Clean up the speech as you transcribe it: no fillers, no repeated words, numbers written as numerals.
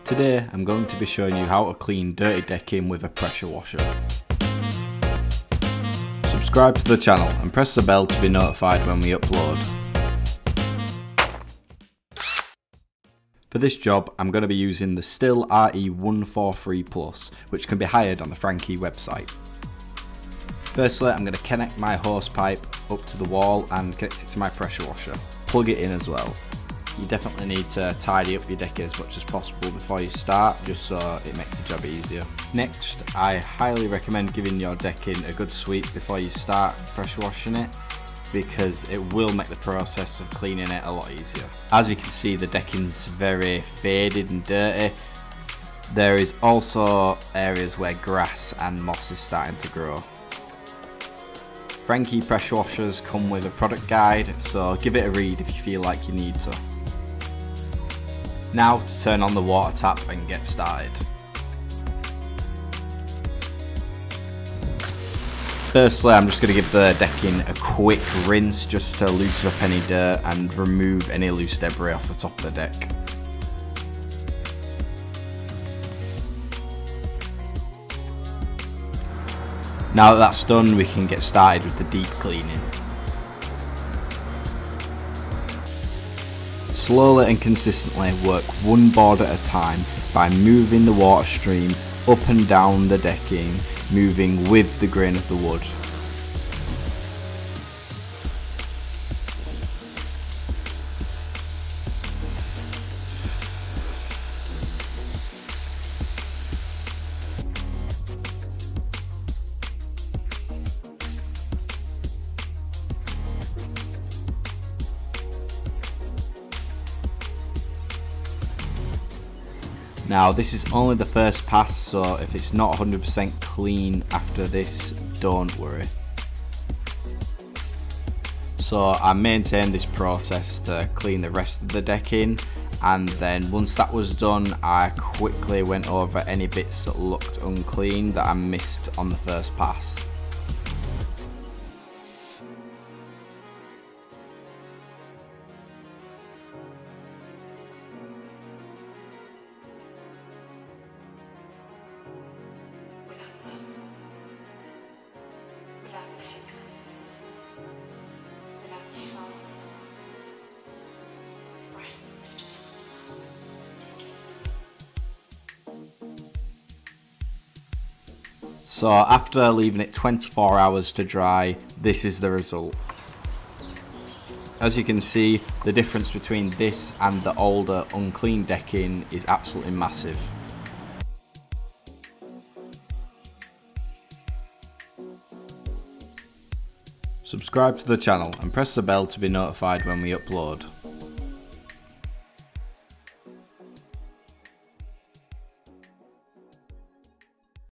Today I'm going to be showing you how to clean dirty decking with a pressure washer. Subscribe to the channel and press the bell to be notified when we upload. For this job I'm going to be using the STHIL RE 143 Plus, which can be hired on the Frankie website. Firstly I'm going to connect my hose pipe up to the wall and connect it to my pressure washer. Plug it in as well. You definitely need to tidy up your decking as much as possible before you start, just so it makes the job easier. Next, I highly recommend giving your decking a good sweep before you start pressure washing it, because it will make the process of cleaning it a lot easier. As you can see, the decking's very faded and dirty. There is also areas where grass and moss is starting to grow. Frankie pressure washers come with a product guide, so give it a read if you feel like you need to. Now to turn on the water tap and get started. Firstly, I'm just going to give the decking a quick rinse just to loosen up any dirt and remove any loose debris off the top of the deck. Now that that's done, we can get started with the deep cleaning. Slowly and consistently work one board at a time by moving the water stream up and down the decking, moving with the grain of the wood. Now this is only the first pass, so if it's not 100% clean after this, don't worry. So I maintained this process to clean the rest of the decking, and then once that was done I quickly went over any bits that looked unclean that I missed on the first pass. So after leaving it 24 hours to dry, this is the result. As you can see, the difference between this and the older unclean decking is absolutely massive. Subscribe to the channel and press the bell to be notified when we upload.